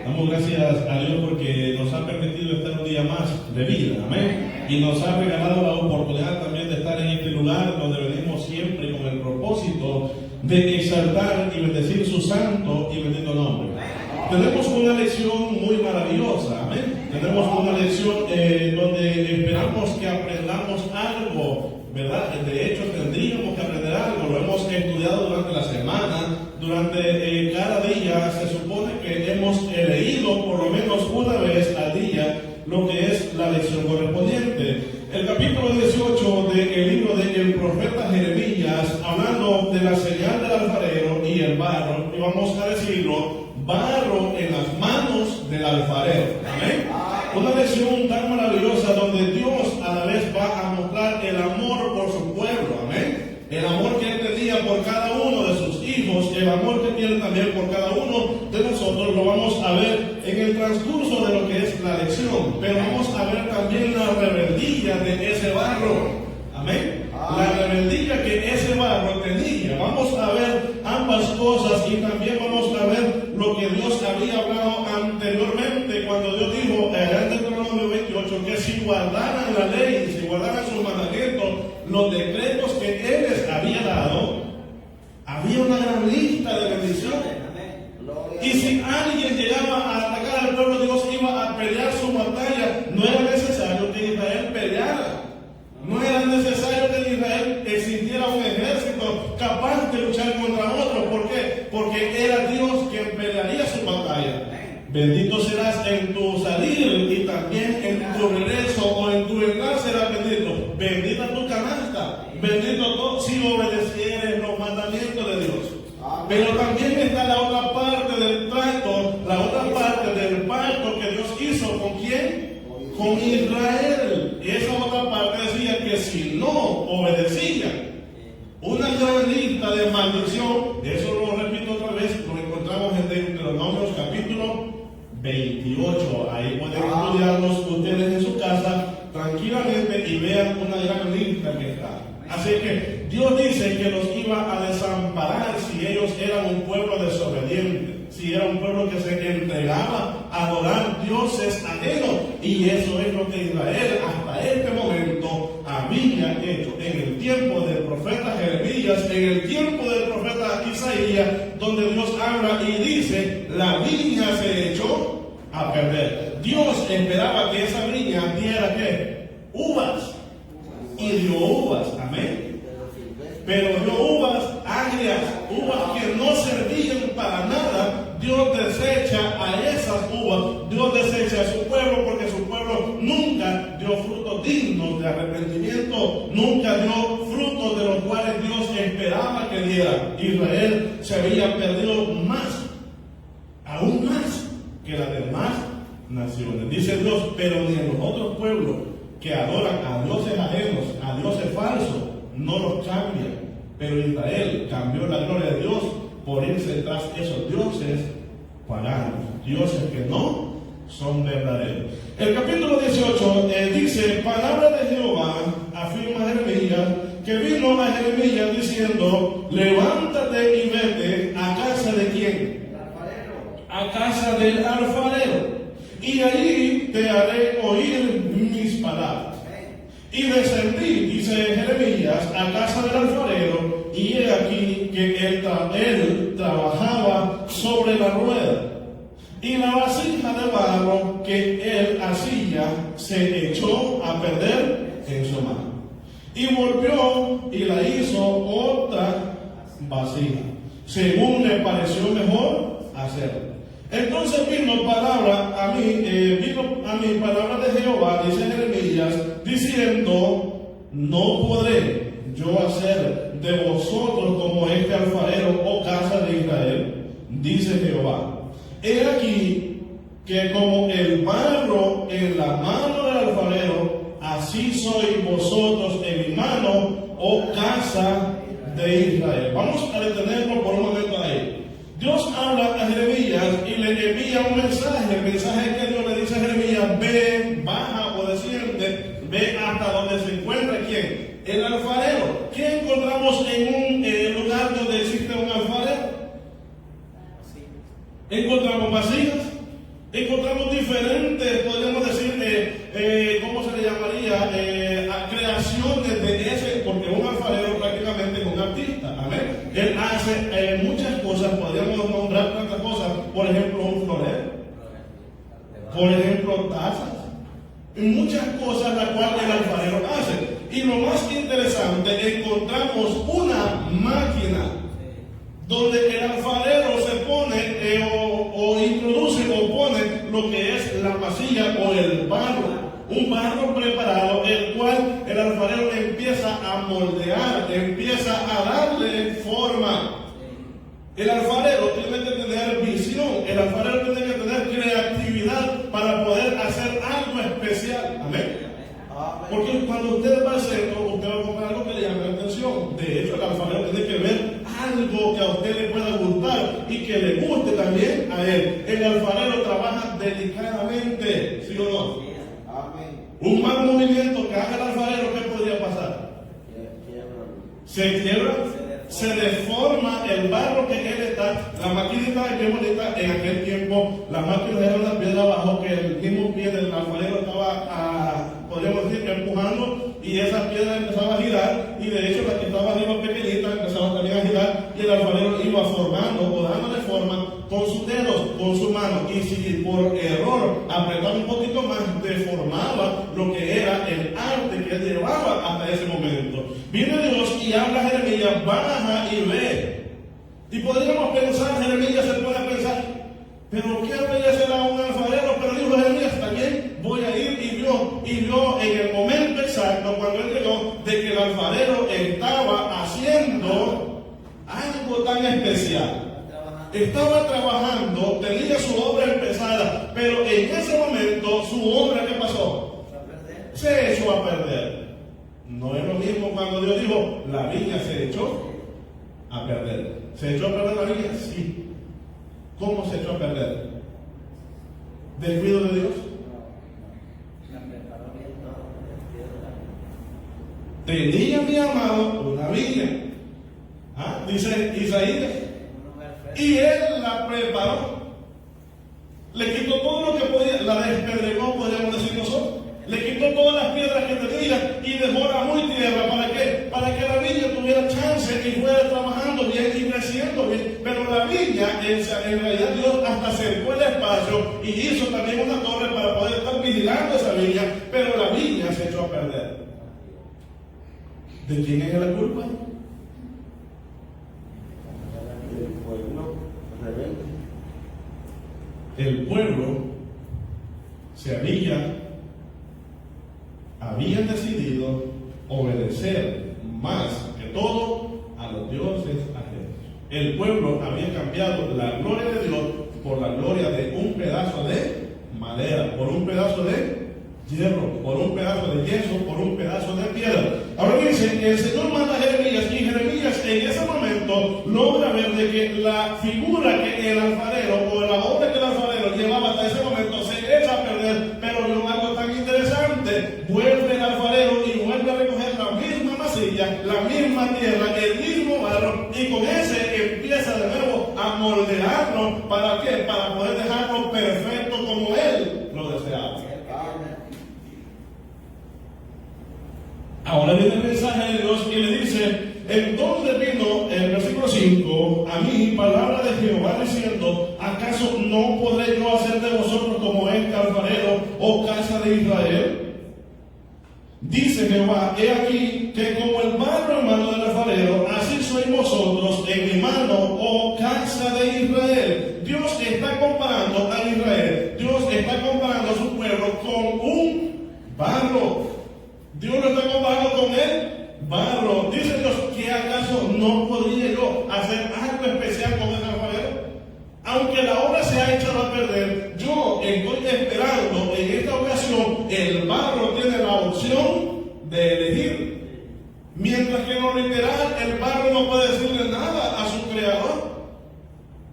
Damos gracias a Dios porque nos ha permitido estar un día más de vida, amén. Y nos ha regalado la oportunidad también de estar en este lugar donde venimos siempre con el propósito de exaltar y bendecir su santo y bendito nombre. Tenemos una lección muy maravillosa, amén. Tenemos una lección donde esperamos que aprendamos algo, ¿verdad? De hecho, tendríamos que aprender algo. Lo hemos estudiado durante la semana, durante cada día. Se supone que hemos leído por lo menos una vez al día lo que es la lección correspondiente. El capítulo 18 del libro del profeta Jeremías, hablando de la señal del alfarero y el barro, y vamos a decirlo, barro en las manos del alfarero. Amén. Una lección tan maravillosa donde Dios a la vez va a mostrar el amor por su pueblo. Amén. El amor que Él tenía por cada uno de sus hijos, el amor que tiene también por cada uno de nosotros, lo vamos a ver en el transcurso de lo que es la lección. Pero vamos a ver también la rebeldía de ese barro. Amén. La rebeldía que ese barro tenía. Vamos a ver ambas cosas y también vamos a ver lo que Dios había hablado anteriormente cuando Dios dijo en Deuteronomio 28 que si guardaran la ley, si guardaran sus mandamientos, los decretos que Él les había dado, había una gran lista de bendiciones. Y si alguien llegaba a atacar al pueblo, Dios iba a pelear su batalla. No era necesario que Israel peleara. No era necesario que en Israel existiera un ejército capaz de luchar contra otro. ¿Por qué? Porque era Dios quien pelearía su batalla. Bendito serás en tu salir y también en tu regreso o en tu entrar serás bendito. Bendita tu canasta. Bendito tú si obedecieres los mandamientos de Dios. Pero también está la otra parte del trato, la otra parte del pacto que Dios hizo. ¿Con quién? Con Israel. Y esa otra parte decía que si no obedecía, una gran lista de maldición. Eso lo repito otra vez, lo encontramos en Deuteronomio capítulo 28. Ahí pueden estudiarlos ustedes en su casa tranquilamente y vean una gran lista que está. Así que Dios dice que los iba a desamparar si ellos eran un pueblo desobediente, si era un pueblo que se entregaba a adorar dioses ajenos. Y eso es lo que Israel hasta este momento había hecho en el tiempo del profeta Jeremías, en el tiempo del profeta Isaías, donde Dios habla y dice: la viña se echó a perder. Dios esperaba que esa viña diera ¿qué? Uvas. Y dio uvas, amén. Pero dio uvas agrias, uvas que no servían para nada. Dios desecha a esas uvas, Dios desecha a su pueblo, porque su pueblo nunca dio frutos dignos de arrepentimiento, nunca dio frutos de los cuales Dios esperaba que diera. Israel se había perdido más, aún más que las demás naciones. Dice Dios: pero ni en los otros pueblos que adoran a dioses ajenos, a dioses falsos, no los cambian. Pero Israel cambió la gloria de Dios por irse tras esos dioses paganos, dioses que no son verdaderos. El capítulo 18 dice: palabra de Jehová, afirma Jeremías, que vino a Jeremías diciendo: levántate y vete a casa de quién? A casa del alfarero, y allí te haré oír mis palabras. Y descendí, dice Jeremías, a casa del alfarero, y he aquí que él trabajaba sobre la rueda, y la vasija de barro que él hacía se echó a perder en su mano. Y volvió y la hizo otra vasija, según le pareció mejor hacerlo. Entonces vino a mi palabra de Jehová, dice Jeremías, diciendo: no podré yo hacer de vosotros como este alfarero, oh casa de Israel, dice Jehová. He aquí que como el barro en la mano del alfarero, así sois vosotros en mi mano, oh casa de Israel. Vamos a detenernos por un momento ahí. Dios habla a Jeremías y le envía un mensaje. El mensaje que Dios le dice a Jeremías: ve, baja o desciende, ve hasta donde se encuentra ¿quién? El alfarero. ¿Qué encontramos en un lugar donde existe un alfarero? Encontramos vasijas, Encontramos diferentes, podríamos decir, ¿cómo se le llamaría? Creaciones de ese, porque un alfarero prácticamente es un artista, amén. Él hace muchas cosas, podríamos nombrar tantas cosas, por ejemplo, un florero, por ejemplo, tazas, y muchas cosas las cuales el alfarero hace. Y lo más interesante, encontramos una máquina donde el alfarero se pone o introduce o pone lo que es la masilla o el barro, un barro preparado, el cual el alfarero empieza a moldear, empieza a darle forma. El alfarero tiene que tener visión, el alfarero tiene que tener creatividad para poder hacer algo especial. Amén. Porque cuando usted va al centro, usted va a comprar algo que le llame la atención. De hecho, el alfarero tiene que ver algo que a usted le pueda gustar y que le guste también a él. El alfarero trabaja delicadamente, ¿sí o no? Un mal movimiento que haga el alfarero, ¿qué podría pasar? Se quiebra, se deforma el barro que él está. La maquinita es bien bonita. En aquel tiempo, la máquina era una piedra abajo que el mismo pie del alfarero estaba podríamos decir, empujando, y esa piedra empezaba a girar, y de hecho la que estaba arriba pequeñita empezaba también a girar, y el alfarero iba formando o dándole forma con sus dedos, con su mano, y si por error apretaba un poquito más, deformaba lo que era el arte que él llevaba hasta ese momento. Viene Dios y habla a Jeremías, baja y ve. Y podríamos pensar, Jeremías se puede pensar, pero ¿qué habría será un alfarero? Pero dijo Jeremías, también voy a ir, y vio en el momento exacto, cuando él llegó, de que el alfarero estaba haciendo algo tan especial. Estaba trabajando, tenía su obra empezada, pero en ese momento su obra, ¿qué pasó? Se echó a perder. No es lo mismo cuando Dios dijo, la viña se echó a perder. ¿Se echó a perder la viña? Sí. ¿Cómo se echó a perder? ¿Descuido de Dios? Tenía mi amado una viña, dice Isaías, y él la preparó, le quitó todo lo que podía, la despedregó, podríamos decir nosotros, le quitó todas las piedras que tenía y dejó la muy tierra. ¿Para qué? Para que la viña tuviera chance y fuera trabajando bien y creciendo bien. Pero la viña, en realidad Dios hasta cercó el espacio y hizo también una torre para poder estar vigilando esa viña, pero la viña se echó a perder. ¿De quién es la culpa? Del pueblo rebelde. El pueblo se habían decidido obedecer más que todo a los dioses ajenos. El pueblo había cambiado la gloria de Dios por la gloria de un pedazo de madera, por un pedazo de hierro, por un pedazo de yeso, por un pedazo de piedra. Ahora dice, el Señor manda a Jeremías, y Jeremías en ese momento logra ver de que la figura que el alfarero o la obra que el alfarero llevaba hasta ese momento se echa a perder, pero vio algo tan interesante. Vuelve el alfarero y vuelve a recoger la misma masilla, la misma tierra, el mismo barro, y con ese empieza de nuevo a moldearlo. ¿Para qué? Para poder dejarlo perfecto como él lo deseaba. Ahora viene el mensaje de Dios y le dice, entonces vino el versículo 5, a mí palabra de Jehová diciendo, ¿acaso no podré yo hacer de vosotros como este alfarero, oh casa de Israel? Dice Jehová, he aquí que como el barro en mano del alfarero, así sois vosotros en mi mano, oh casa de Israel. Dios está comparando a Israel, Dios está comparando a su pueblo con un barro. Dios lo está comparando con el barro. Dice Dios, ¿que acaso no podría yo hacer algo especial con el alfarero? Aunque la obra se ha echado a perder, yo estoy esperando en esta ocasión, el barro tiene la opción de elegir. Mientras que en lo literal, el barro no puede decirle nada a su creador.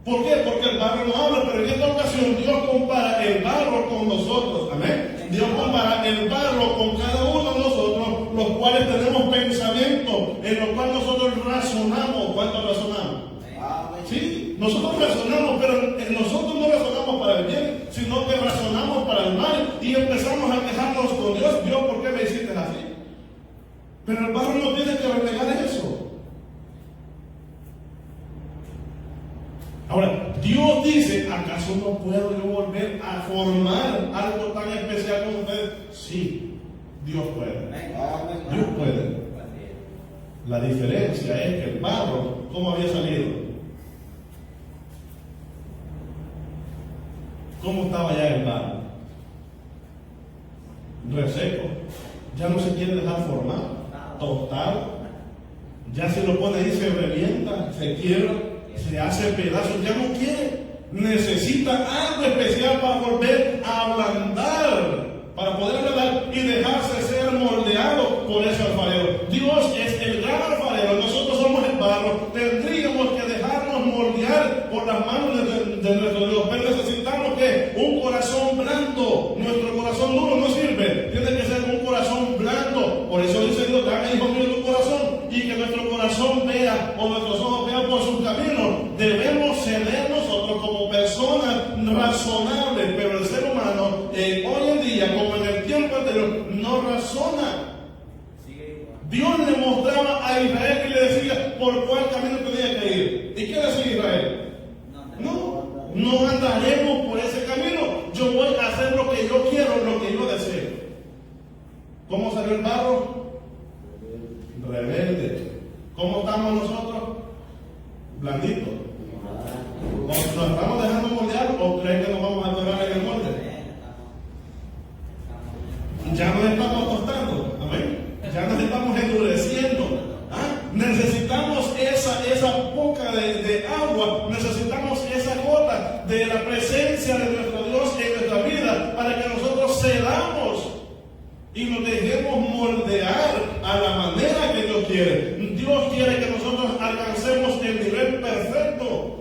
¿Por qué? Porque el barro no habla, pero en esta ocasión Dios compara el barro con nosotros. Amén. Dios compara el barro con cada uno de nosotros, los cuales tenemos pensamiento, en los cuales nosotros razonamos. ¿Cuánto razonamos? Sí, nosotros razonamos, pero nosotros no razonamos para el bien, sino que y empezamos a quejarnos con Dios. Dios, ¿por qué me hiciste así? Pero el barro no tiene que renegar eso. Ahora, Dios dice, ¿acaso no puedo yo volver a formar algo tan especial como ustedes? Sí, Dios puede. Dios puede. La diferencia es que el barro, ¿cómo había salido? ¿Cómo estaba ya el barro? Reseco. Ya no se quiere dejar formar. Tostado. Ya se lo pone ahí, se revienta, se quiebra, se hace pedazos. Ya no quiere. Necesita algo especial para volver a ablandar, para poder ablandar y dejarse ser moldeado por ese alfarero. Dios es el gran alfarero, nosotros somos el barro. Tendríamos que dejarnos moldear por las manos de nuestro Dios, pero necesitamos que un corazón blando. Nuestro corazón duro no sirve, tiene que ser un corazón blando. Por eso dice Dios, dame, hijo mío, tu corazón, y que nuestro corazón vea, o nuestros ojos vean por sus caminos. Debemos ceder nosotros como personas razonables, pero el ser humano hoy en día, como en el tiempo anterior, no razona. Dios le mostraba a Israel y le decía por cuál camino tenía que ir. ¿Y qué decía Israel? No andaremos por ese camino. Yo voy a hacer lo que yo quiero, lo que yo deseo. ¿Cómo salió el barro? Rebelde. ¿Cómo estamos nosotros? Blanditos. ¿Nos estamos dejando moldear o creen que nos vamos a atorar en el molde? Ya nos estamos tostando. Amén. Ya nos estamos endureciendo. Necesitamos esa boca de agua, necesitamos esa gota de la presencia de nuestro Dios en nuestra vida para que nosotros cedamos y nos dejemos moldear a la manera que Dios quiere. Dios quiere que nosotros alcancemos el nivel perfecto.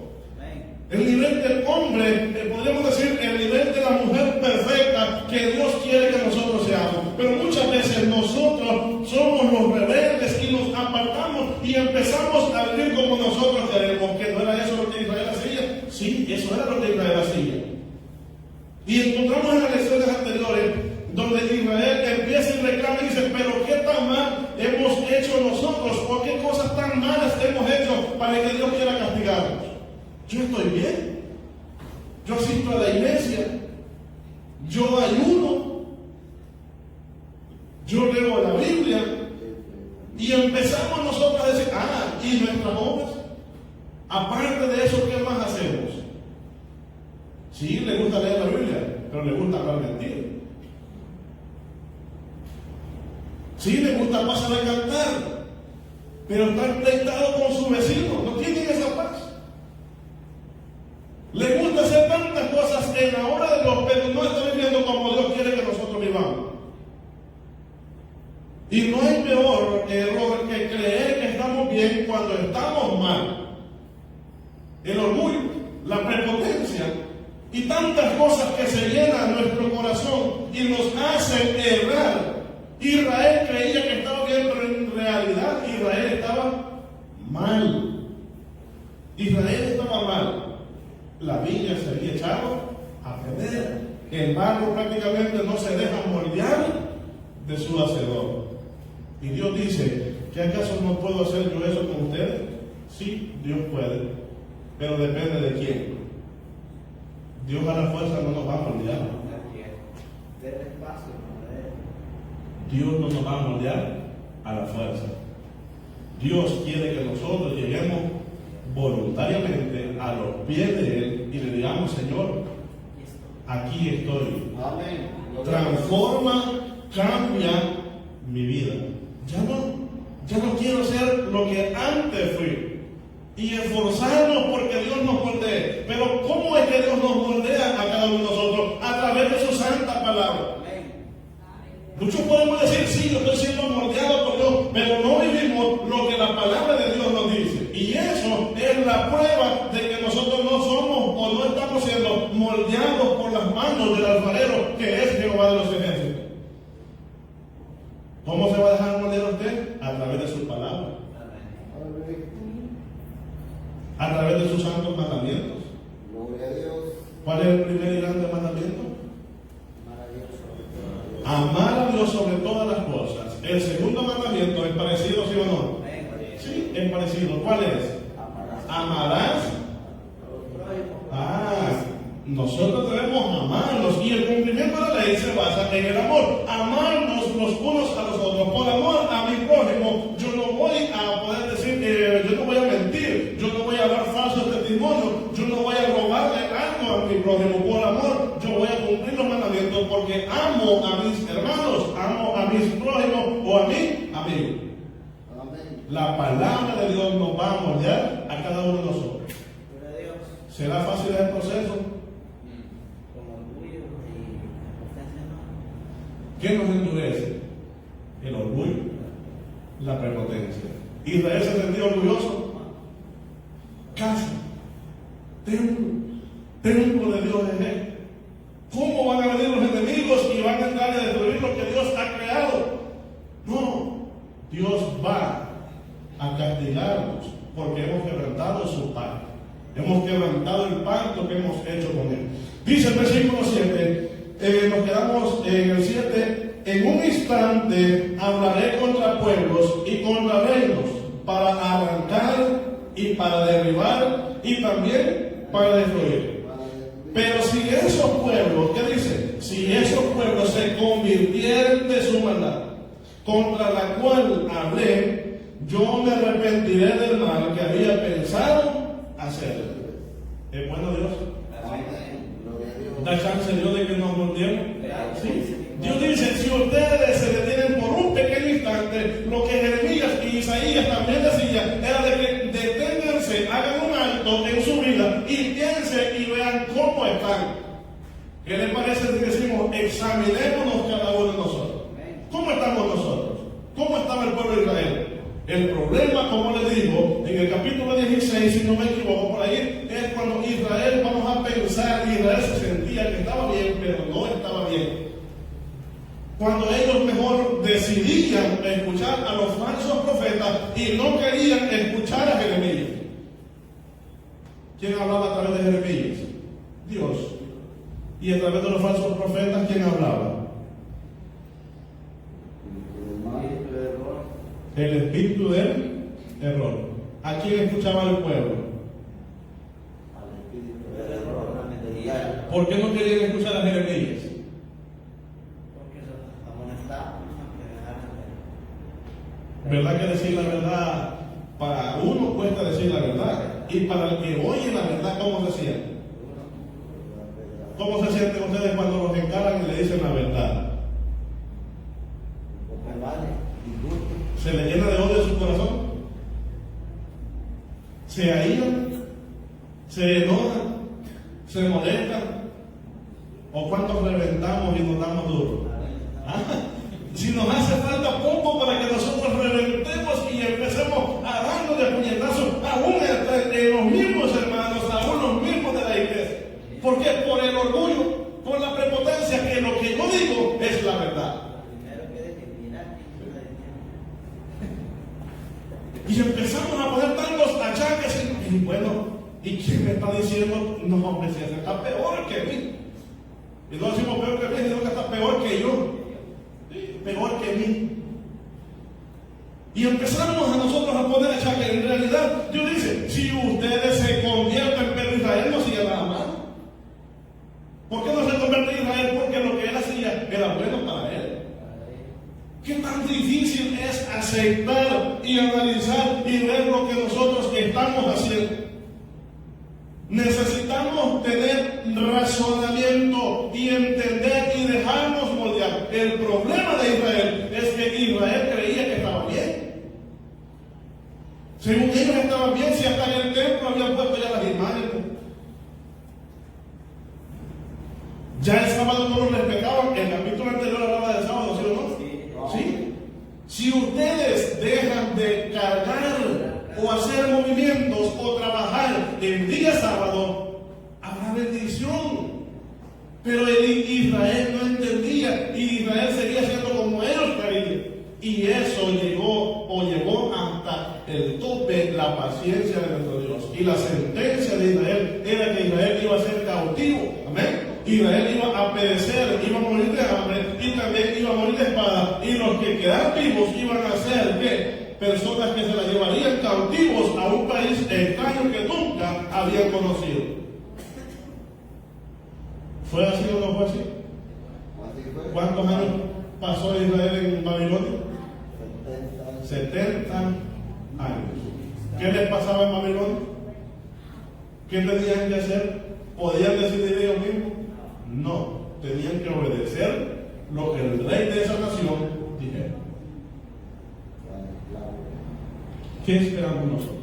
El nivel del hombre, podríamos decir, el nivel de la mujer perfecta que Dios quiere que nosotros seamos. Pero muchas veces nosotros somos los rebeldes y nos apartamos y empezamos a vivir como nosotros queremos. ¿Que no era eso lo que Israel hacía? Sí, eso era lo que Israel hacía. Y encontramos en las lecciones anteriores donde Israel empieza y reclama y dice, pero ¿qué tan mal hemos hecho nosotros? ¿O qué cosas tan malas hemos hecho para que Dios quiera castigarnos? Yo estoy bien, yo asisto a la iglesia, yo ayuno, yo leo la Biblia, y empezamos nosotros a decir, y nuestras obras, aparte de eso, ¿qué más hacemos? Sí, le gusta leer la Biblia, pero le gusta hablar mentira. Sí, le gusta pasar a cantar, pero está pleitado con su vecino, no tienen esa paz. Le gusta hacer tantas cosas en la hora de Dios, pero no está viviendo como Dios quiere que nosotros vivamos. Y no hay peor error que creer que estamos bien cuando estamos mal. El orgullo, la prepotencia y tantas cosas que se llenan nuestro corazón y nos hacen errar. Israel creía que estaba bien, pero en realidad Israel estaba mal. Israel estaba mal. La viña se había echado a perder. El barro prácticamente no se deja moldear de su hacedor. Y Dios dice, ¿que acaso no puedo hacer yo eso con ustedes? Sí, Dios puede, pero depende de quién. Dios a la fuerza no nos va a moldear. Dios no nos va a moldear a la fuerza. Dios quiere que nosotros lleguemos voluntariamente a los pies de Él y le digamos, Señor, aquí estoy. Amén. Transforma, cambia mi vida. Ya no quiero ser lo que antes fui. Y esforzarnos porque Dios nos moldee. Pero ¿cómo es que Dios nos moldea a cada uno de nosotros? A través de su santa palabra. Muchos podemos decir, sí, yo estoy siendo moldeado por Dios, pero no vivimos lo que la palabra de Dios nos dice. Y eso es la prueba de que nosotros no somos o no estamos siendo moldeados por las manos del alfarero, que es Jehová de los ejércitos. ¿Cómo se va a dejar moldear usted? A través de su palabra. A través de sus santos mandamientos. Gloria a Dios. ¿Cuál es el primer y grande mandamiento? Amar a Dios sobre todas las cosas. El segundo mandamiento es parecido, ¿sí o no? Sí, es parecido. ¿Cuál es? Amarás. Nosotros debemos amarnos y el cumplimiento de la ley se basa en el amor. Amarnos los unos a los otros. Por amor a mi prójimo, yo no voy a poder decir, yo no voy a mentir, yo no voy a dar falsos testimonios, yo no voy a robarle algo a mi prójimo. Por amor, yo voy a cumplir los mandamientos porque amo a mis hermanos, amo a mis prójimos o a mi amigo. La palabra de Dios nos va a moldear a cada uno de nosotros. ¿Será fácil el proceso? ¿Qué nos endurece? El orgullo, la prepotencia. Israel se sentía orgulloso. Casa, templo de Dios es Él. ¿Cómo van a venir los enemigos y van a entrar a destruir lo que Dios ha creado? No, Dios va a castigarnos porque hemos quebrantado su pacto. Hemos quebrantado el pacto que hemos hecho con Él. Dice el versículo 7. Nos quedamos en el 7. En un instante hablaré contra pueblos y contra reinos para arrancar y para derribar y también para destruir. Pero si esos pueblos, ¿qué dice? Si esos pueblos se convirtieren de su maldad, contra la cual hablé, yo me arrepentiré del mal que había pensado hacer. ¿Es bueno Dios? ¿Da chance Dios de que nos moldemos? Sí. Dios dice, si ustedes se detienen por un pequeño instante, lo que Jeremías y Isaías también decían era de que deténganse, hagan un alto en su vida y piensen y vean cómo están. ¿Qué les parece si decimos, examinémonos cada uno de nosotros? ¿Cómo estamos nosotros? ¿Cómo estaba el pueblo de Israel? El problema, como le digo, en el capítulo 16, si no me equivoco por ahí, es cuando Israel, vamos a pensar, Israel se sentía que estaba bien, pero no estaba bien. Cuando ellos mejor decidían escuchar a los falsos profetas y no querían escuchar a Jeremías. ¿Quién hablaba a través de Jeremías? Dios. Y a través de los falsos profetas, ¿quién hablaba? El espíritu del error. ¿A quién escuchaba el pueblo? Al espíritu del error. ¿Por qué no querían escuchar a Jeremías? Porque los amonestaban. ¿Verdad que decir la verdad para uno cuesta decir la verdad? Y para el que oye la verdad, ¿cómo se siente? ¿Cómo se sienten ustedes cuando los encaran y le dicen la verdad? ¿Se le llena de odio su corazón? ¿Se aíran? ¿Se enojan? ¿Se molestan? ¿O cuántos reventamos y nos damos duro? Si nos hace falta poco para que nosotros reventemos y empecemos a darnos de puñetazos aún entre los mismos hermanos, aún los mismos de la iglesia. ¿Por qué? Por el orgullo, por la prepotencia, que lo que yo digo es la verdad. Y empezamos a poner tantos achaques y bueno, ¿y quién me está diciendo? No, hombre, si ese está peor que mí. Y no decimos peor que mí, sino que está peor que yo. Sí, peor que mí. Y empezamos a nosotros a poner achaques. En realidad, Dios dice, si ustedes se convierten, pero Israel no sigue nada más. ¿Por qué no se convierte en Israel? Porque lo que él hacía era bueno para él. ¿Qué tan difícil es aceptar y analizar y ver lo que nosotros estamos haciendo? Necesitamos tener razonamiento y entender y dejarnos moldear. El problema de Israel es que Israel creía que estaba bien. Según ellos estaban bien, si hasta en el templo habían puesto ya las imágenes. Ya el sábado no lo respetaban. El capítulo anterior hablaba del sábado, ¿sí o no? ¿Sí? Si ustedes dejan de cargar o hacer movimientos o trabajar el día sábado, habrá bendición. Pero Israel no entendía y Israel seguía haciendo como ellos querían. Y eso llegó hasta el tope la paciencia de nuestro Dios. Y la sentencia de Israel era que Israel iba a ser cautivo. Amén. Israel iba a perecer, iba a morir de hambre y también iba a morir de espada. Y los que quedaran vivos iban a ser ¿qué? Personas que se las llevarían cautivos a un país extraño que nunca habían conocido. ¿Fue así o no fue así? ¿Cuántos años pasó Israel en Babilonia? 70 años. ¿Qué les pasaba en Babilonia? ¿Qué tenían que hacer? ¿Podían decidir ellos mismos? No, tenían que obedecer lo que el rey de esa nación dijera. ¿Qué esperamos nosotros?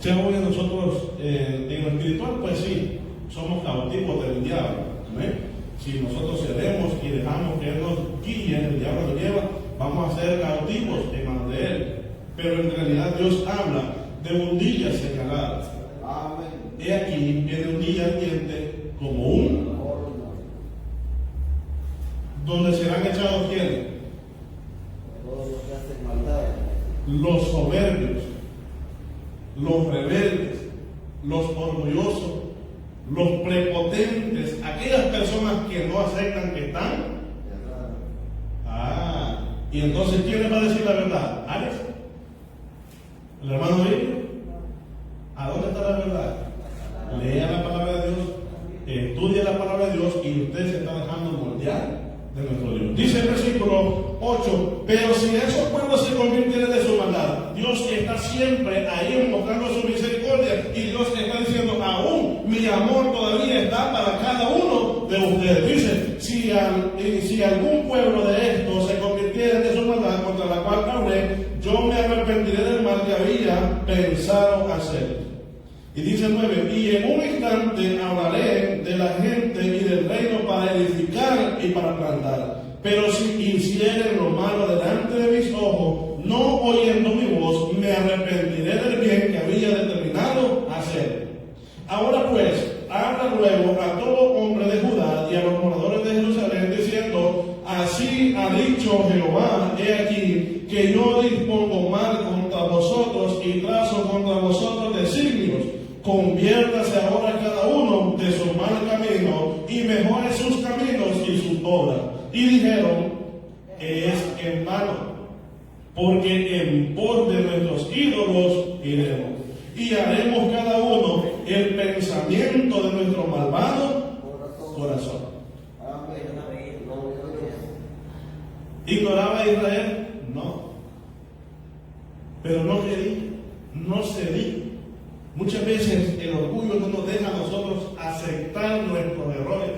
Ya hoy nosotros en lo espiritual, pues sí, somos cautivos del diablo. ¿Amén? Si nosotros cedemos y dejamos que Él nos guíe, el diablo nos lleva, vamos a ser cautivos en manos de Él. Pero en realidad Dios habla de un día señalado. Amén. He aquí, viene un día ardiente como un, donde serán echados ¿quiénes? Todos los que hacen maldad. Los soberbios, los rebeldes, los orgullosos, los prepotentes, aquellas personas que no aceptan que están. Y entonces ¿quién les va a decir la verdad? ¿Alex? ¿El hermano Víctor? ¿A dónde está la verdad? Lea la palabra de Dios, estudie la palabra de Dios y usted se está dejando moldear de nuestro Dios. Dice el versículo 8, pero si esos pueblos se convirtieran de su maldad, Dios está siempre ahí mostrando su misericordia y Dios está diciendo, aún mi amor todavía está para cada uno de ustedes. Dice, si algún pueblo de estos se convirtiera de su maldad contra la cual hablé, yo me arrepentiré del mal que había pensado hacer. Y dice 9, y en un instante hablaré de la gente y del reino para edificar y para plantar. Pero si hicieren lo malo delante de mis ojos, no oyendo mi voz, me arrepentiré del bien que había determinado hacer. Ahora pues, habla luego a todo hombre de Judá y a los moradores de Jerusalén, diciendo, así ha dicho Jehová, he aquí, que yo dispongo mal contra vosotros y trazo contra vosotros designios. Conviértase ahora cada uno de su mal camino y mejore sus caminos y sus obras. Y dijeron, es en vano, porque en pos de nuestros ídolos iremos, y haremos cada uno el pensamiento de nuestro malvado corazón. ¿Ignoraba a Israel? No. Pero no quería, no cedí. Muchas veces el orgullo no nos deja a nosotros aceptar nuestros errores,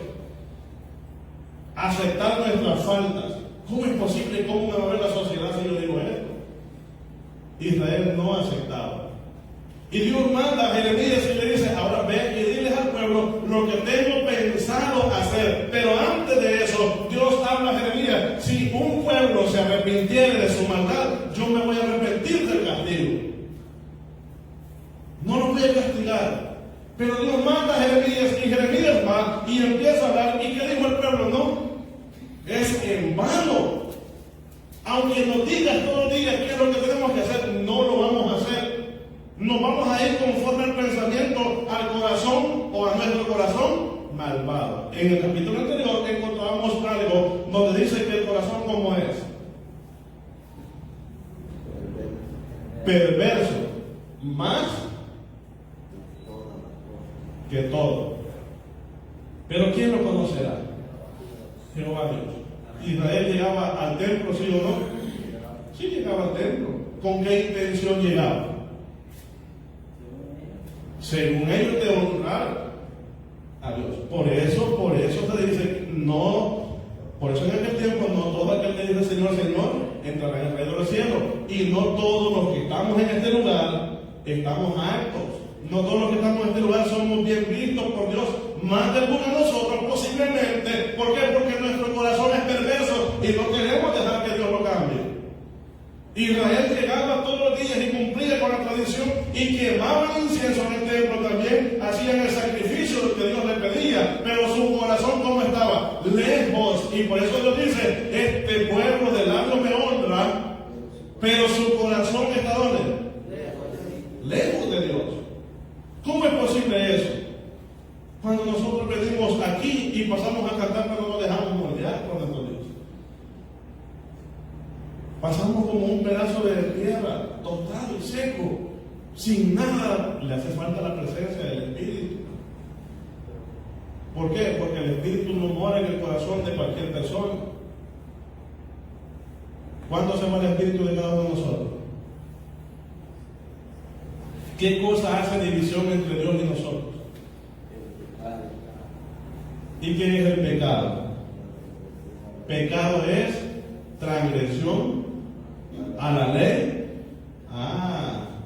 aceptar nuestras faltas. ¿Cómo es posible? ¿Cómo me va a ver la sociedad si yo digo esto? Israel no aceptaba. Y Dios manda a Jeremías y le dice, ahora ve y diles al pueblo lo que tengo pensado hacer. Pero antes de eso, Dios habla a Jeremías, si un pueblo se arrepintiere de su maldad, yo me voy a arrepentir del castigo. No lo voy a castigar. Pero Dios manda a Jeremías y Jeremías va y empieza a hablar. ¿Y qué dijo el pueblo? No, es en vano. Aunque nos digas todos los días qué es lo que tenemos que hacer, no lo vamos a hacer. Nos vamos a ir conforme al pensamiento, al corazón o a nuestro corazón malvado. En el capítulo anterior encontramos algo donde dice que el corazón ¿cómo es? Perverso, más que todo. Pero ¿quién lo conocerá? Jehová Dios. Israel llegaba al templo, ¿sí o no? Sí llegaba al templo. ¿Con qué intención llegaba? Según ellos, de honrar a Dios. Por eso te dice, no, por eso en aquel tiempo no todo aquel que dice Señor, Señor, entrará en el reino del cielo. Y no todos los que estamos en este lugar estamos aptos. No todos los que estamos en este lugar somos bien vistos por Dios. Más de algunos de nosotros posiblemente. ¿Por qué? Porque nuestro corazón es perverso y no queremos dejar que Dios lo cambie. Israel llegaba todos los días y cumplía con la tradición y quemaban incienso en el templo también, hacían el sacrificio que Dios les pedía, pero su corazón ¿cómo estaba? Lejos. Y por eso Dios dice, este pueblo de labios me honra, pero su corazón está ¿dónde? Lejos de Dios. ¿Cómo es posible eso? Cuando nosotros venimos aquí y pasamos a cantar, pero no nos dejamos moldear por nuestro Dios. Pasamos como un pedazo de tierra, tostado y seco, sin nada. Le hace falta la presencia del Espíritu. ¿Por qué? Porque el Espíritu no mora en el corazón de cualquier persona. ¿Cuándo se va el Espíritu de cada uno de nosotros? ¿Qué cosa hace división entre Dios y nosotros? ¿Y qué es el pecado? Pecado es transgresión a la ley.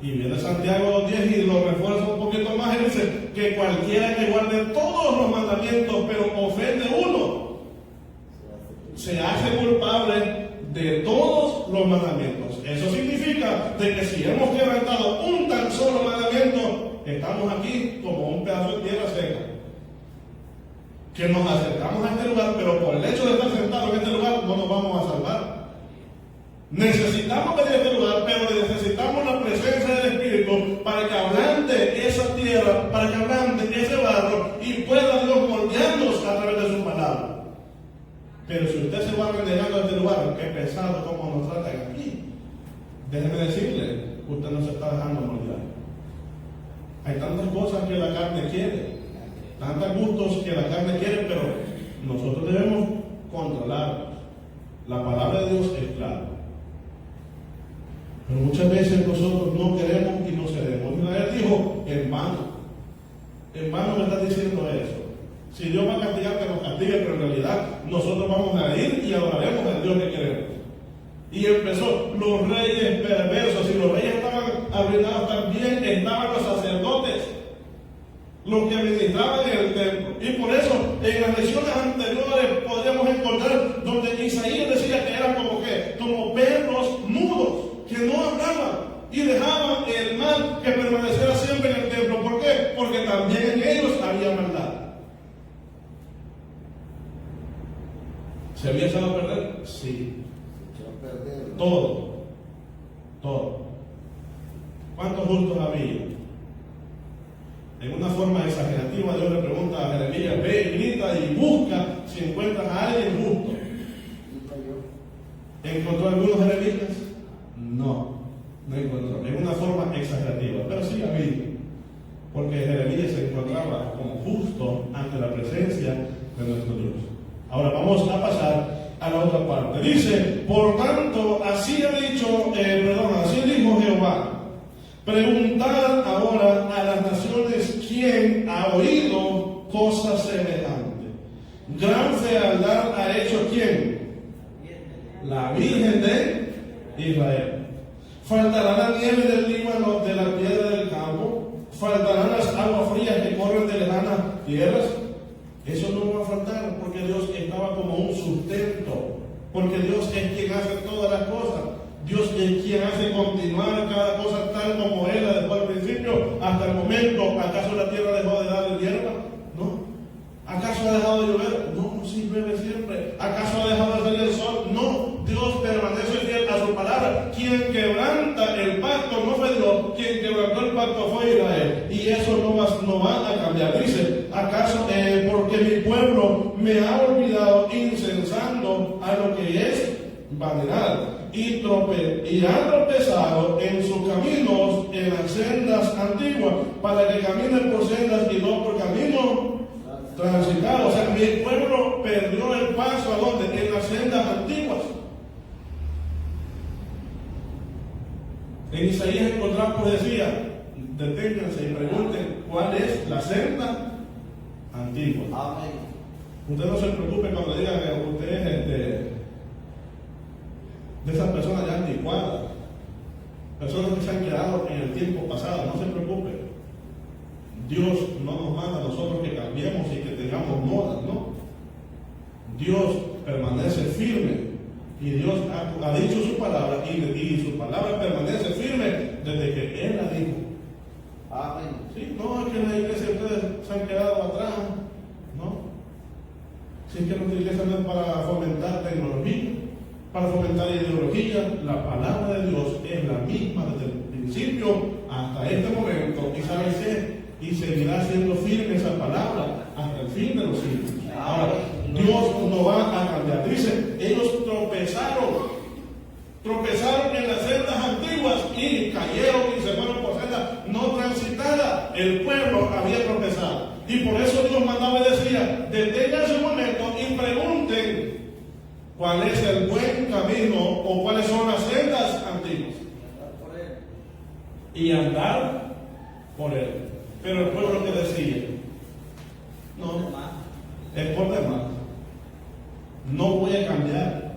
Y viene Santiago 2:10 y lo refuerza un poquito más y dice que cualquiera que guarde todos los mandamientos pero ofende uno, se hace culpable de todos los mandamientos. Eso significa de que si hemos quebrantado un tan solo mandamiento, estamos aquí como un pedazo de tierra seca. Que nos acercamos a este lugar, pero por el hecho de estar sentados en este lugar no nos vamos a salvar. Necesitamos venir a este lugar, pero necesitamos la presencia del Espíritu para que ablande esa tierra, para que ablande ese barro y pueda Dios moldearnos a través de su palabra. Pero si usted se va renegando a este lugar, qué pesado como nos tratan aquí, déjeme decirle, usted no se está dejando moldear. Hay tantas cosas que la carne quiere, tantos gustos que la carne quiere, pero nosotros debemos controlarlos. La palabra de Dios es clara. Pero muchas veces nosotros no queremos y no cedemos. Israel dijo, en vano me está diciendo eso. Si Dios va a castigar, que nos castigue, pero en realidad nosotros vamos a ir y adoraremos al Dios que queremos. Y empezó los reyes perversos, y los reyes estaban arruinados también, estaban los sacerdotes, los que administraban en el templo. Y por eso, en las lecciones anteriores podríamos encontrar donde Isaías decía que eran como perros mudos, que no hablaban y dejaban el mal que permaneciera siempre en el templo. ¿Por qué? Porque también en ellos había maldad. ¿Se había echado a perder? Sí. Todo. ¿Cuántos justos había? En una forma exagerativa, Dios le pregunta a Jeremías: ve, grita y busca si encuentras a alguien justo. ¿Encontró algunos Jeremías? No encontró. En una forma exagerativa, pero sí había. Porque Jeremías se encontraba como justo ante la presencia de nuestro Dios. Ahora vamos a pasar a la otra parte. Dice, por tanto, así dijo Jehová: preguntad ahora a las naciones quién ha oído cosas semejantes. Gran fealdad ha hecho quién? La Virgen de Israel. Faltará la nieve del Líbano, de la piedra del campo. Faltarán las aguas frías que corren de lejanas tierras. Eso no va a faltar, porque Dios estaba como un sustento, porque Dios es quien hace todas las cosas. Dios es quien hace continuar cada cosa tal como era desde el principio hasta el momento. ¿Acaso la tierra dejó de dar hierba? No. ¿Acaso ha dejado de llover? No, sí llueve siempre. ¿Acaso ha dejado de salir el sol? No. Dios permanece fiel a su palabra. Quien quebranta el pacto no fue Dios, quien quebrantó el pacto fue Israel. Y eso no va a cambiar. Dice, ¿acaso porque mi pueblo me ha olvidado, incensando a lo que es vanidad, y han tropezado en sus caminos, en las sendas antiguas, para que caminen por sendas y no por caminos transitados? O sea, mi pueblo perdió el paso ¿a dónde? En las sendas antiguas. En Isaías encontramos profecía. Deténganse y pregunten cuál es la senda antigua. Amén. Usted no se preocupe cuando le digan que usted es de esas personas ya anticuadas, personas que se han quedado en el tiempo pasado. No se preocupe. Dios no nos manda a nosotros que cambiemos y que tengamos modas, no. Dios permanece firme. Y Dios ha dicho su palabra, y su palabra permanece firme desde que Él la dijo. Amén. Sí, no es que en la iglesia ustedes se han quedado atrás, ¿no? Si es que nuestra iglesia no es para fomentar tecnología, para fomentar ideología. La palabra de Dios es la misma desde el principio hasta este momento. ¿Y sabes qué? y seguirá siendo firme esa palabra hasta el fin de los siglos. Ahora, Dios no va a cambiar. Dice, ellos tropezaron en las sendas antiguas y cayeron y se fueron por sendas no transitadas. El pueblo había tropezado. Y por eso Dios mandaba y decía, deténganse un momento y pregunten cuál es el buen camino o cuáles son las sendas antiguas. Y andar por él. Pero el pueblo que decía, no, es por demás. No voy a cambiar.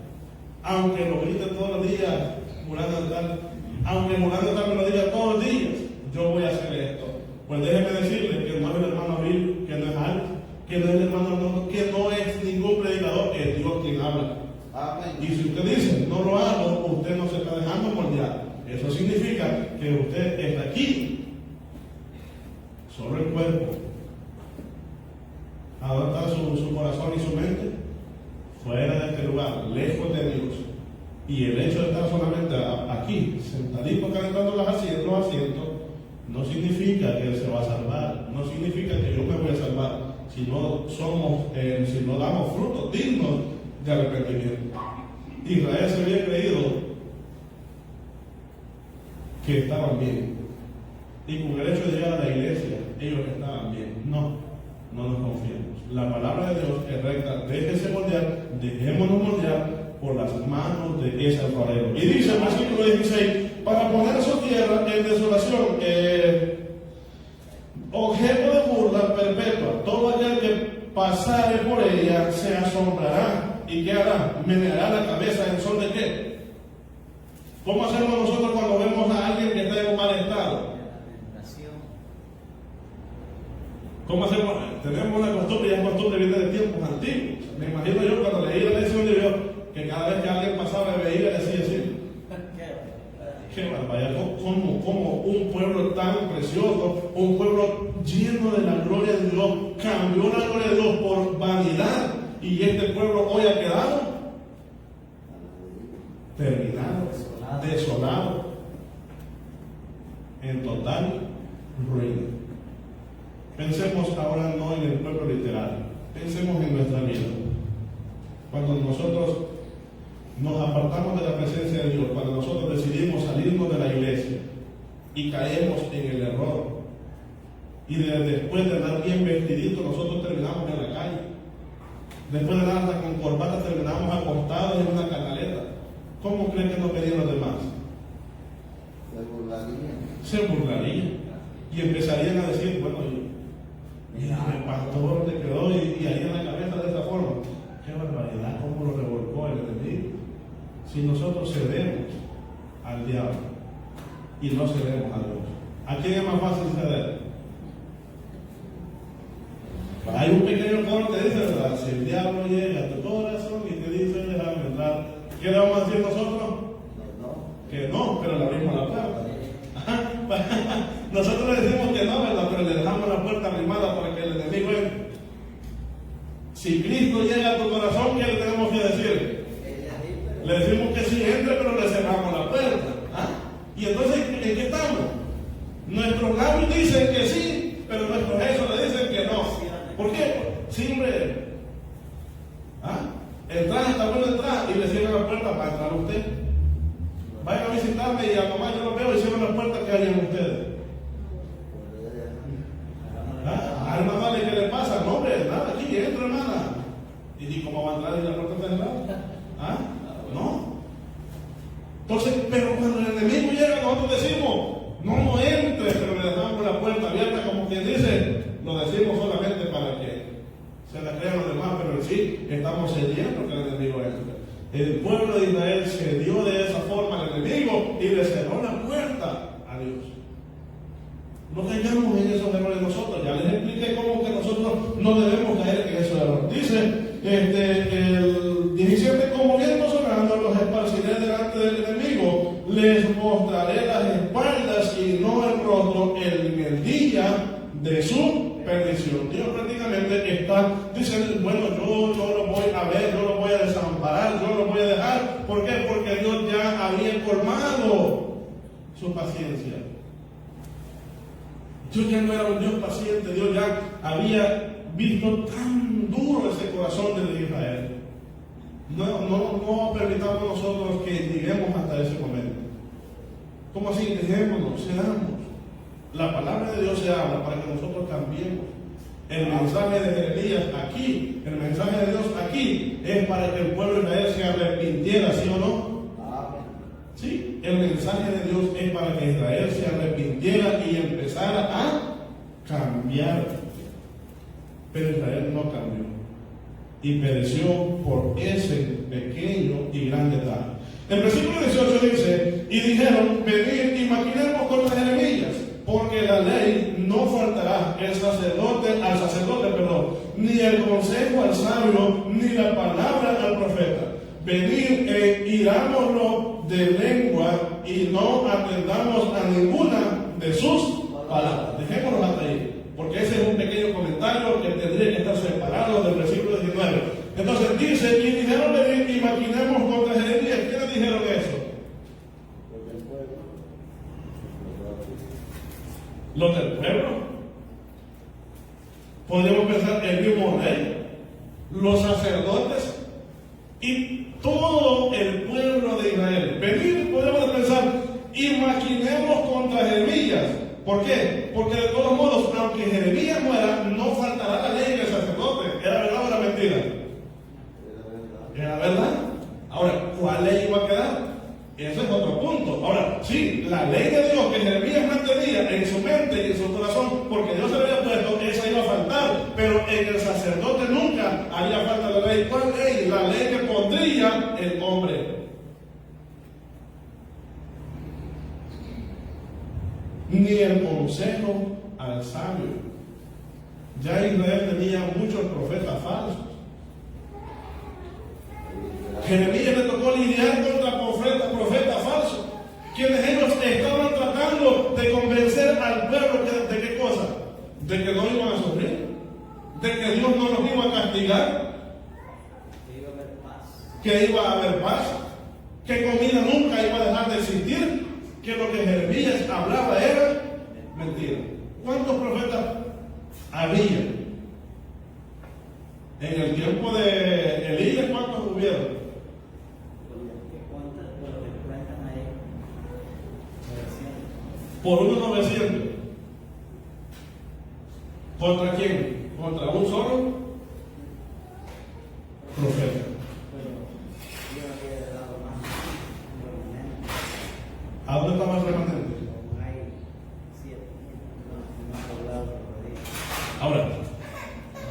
Aunque lo grite todos los días, aunque Mulano tal me lo diga todos los días, yo voy a hacer esto. Pues déjeme decirle que no es el hermano Bill, que no es alto, que no es el hermano Arnoldo, que no es ningún predicador, es Dios quien habla. Amén. Y si usted dice, no lo hago, usted no se está dejando moldear. Eso significa que usted está aquí, solo el cuerpo. Adopta su corazón y su mente fuera de este lugar, lejos de Dios. Y el hecho de estar solamente aquí, sentadito calentando los asientos, no significa que Él se va a salvar, no significa que yo me voy a salvar, si no damos frutos dignos de arrepentimiento. Israel se había creído que estaban bien, y con el hecho de llegar a la iglesia, ellos estaban bien. No nos confiemos. La palabra de Dios es recta. Déjese moldear, dejémonos moldear por las manos de ese alfarero. Y dice el versículo 16, para poner su tierra en desolación, objeto de burla perpetua, todo aquel que pasare por ella se asombrará. ¿Y qué hará? Meneará la cabeza en son de qué. ¿Cómo hacemos nosotros cuando vemos a alguien que está en un mal estado? ¿Cómo hacemos? Tenemos una costumbre, y esa costumbre viene de tiempos antiguos. Me imagino yo cuando leí la lección de Dios, que cada vez que alguien pasaba y veía, decía así. Qué barbaridad, como un pueblo tan precioso, un pueblo lleno de la gloria de Dios, cambió la gloria de Dios por vanidad, y este pueblo hoy ha quedado terminado, desolado, en total ruina. Pensemos ahora no en el pueblo literal, pensemos en nuestra vida. Cuando nosotros nos apartamos de la presencia de Dios, cuando nosotros decidimos salirnos de la iglesia y caemos en el error, y después de andar bien vestiditos, nosotros terminamos en la calle. Después de andar con corbata, terminamos acostados en una canaleta. ¿Cómo creen que nos verían los demás? Se burlarían. Y empezarían a decir, bueno, mira, el pastor le quedó y ahí en la cabeza de esa forma. Qué barbaridad, cómo lo revolcó el enemigo. Si nosotros cedemos al diablo y no cedemos a Dios, ¿a quién es más fácil ceder? Hay un pequeño coro que dice, ¿verdad? Si el diablo llega a tu corazón y te dice, déjame entrar, ¿qué le vamos a decir nosotros? Que no, pero le abrimos la puerta. Nosotros le decimos que no, ¿verdad? Pero le dejamos la puerta arrimada para que el enemigo entre. Si Cristo llega a tu corazón, ¿qué le tenemos que decir? Le decimos que sí entre, pero le cerramos la puerta. Y entonces, ¿en qué estamos? Nuestros labios dicen que sí, pero nuestros hechos le dicen que no. ¿Por qué? Siempre entrar, está bueno entrar, y le cierran la puerta para entrar usted. Vayan a visitarme y a nomás yo lo veo y cierran la puerta, ¿qué harían ustedes? Hermana, ¿qué le pasa? No, hombre, nada, aquí entra, hermana. ¿Y cómo va a entrar y la puerta está cerrada? No. Entonces, pero cuando el enemigo llega, nosotros decimos, no entre, pero le dejamos la puerta abierta, como quien dice, lo decimos solamente para que se la crean los demás, pero en sí estamos cediendo que el enemigo entre. El pueblo de Israel cedió de esa forma al enemigo y le cerró la puerta a Dios. No caigamos en esos errores nosotros. Ya les expliqué cómo que nosotros no debemos caer en esos errores. Dice el 17, como viento sonando, los esparciré delante del enemigo, les mostraré las espaldas y no el rostro, el día de su perdición. Dios prácticamente está diciendo, bueno, yo lo voy a ver, yo lo voy a desamparar, yo lo voy a dejar. ¿Por qué? Porque Dios ya había colmado su paciencia. Dios ya no era un Dios paciente, Dios ya había visto tan duro ese corazón de Israel. No permitamos nosotros que lleguemos hasta ese momento. ¿Cómo así? Dejémonos, seamos. La palabra de Dios se habla para que nosotros cambiemos. El mensaje de Jeremías aquí, el mensaje de Dios aquí, es para que el pueblo de Israel se arrepintiera, ¿sí o no? Sí, el mensaje de Dios es para que Israel se arrepintiera y empezara a cambiar. Pero Israel no cambió y pereció por ese pequeño y gran detalle. El versículo 18 dice: y dijeron, venid y maquinemos contra Jeremías, porque la ley no faltará al sacerdote, ni el consejo al sabio, ni la palabra al profeta. Venid e irámoslo de lengua y no atendamos a ninguna de sus palabras. Dejémoslo hasta ahí, porque ese es un pequeño comentario que tendría que estar separado del versículo 19. Entonces dice: y dijeron, venid y maquinemos contra Jeremías. ¿Quiénes dijeron eso? Los del pueblo. Podríamos pensar el mismo rey, los sacerdotes y todo el pueblo de Israel. Venir, podemos pensar, y maquinemos contra Jeremías. ¿Por qué? Porque de todos modos, aunque Jeremías muera, no faltará la ley del sacerdote. ¿Era verdad o era mentira? Era verdad. Ahora, ¿cuál ley iba a quedar? Ese es otro punto. Ahora, sí, la ley de Dios que Jeremías mantenía en su mente y en su corazón, porque Dios se le había puesto, esa iba a faltar, pero en el sacerdote nunca haría falta la ley. ¿Cuál ley? La ley que pondría el hombre. Ni el consejo al sabio. Ya Israel tenía muchos profetas falsos. Jeremías le tocó lidiar contra profetas falsos, quienes ellos estaban tratando de convencer al pueblo de qué cosa, de que no iban a sufrir, de que Dios no los iba a castigar, que iba a haber paz, que comida nunca iba a dejar de existir, que lo que Jeremías hablaba era mentira. ¿Cuántos profetas había? En el tiempo de Elías, ¿cuántos hubieron? Por unos 900. ¿Contra quién? ¿Contra un solo profeta? ¿A dónde estaba el remanente? Ahora,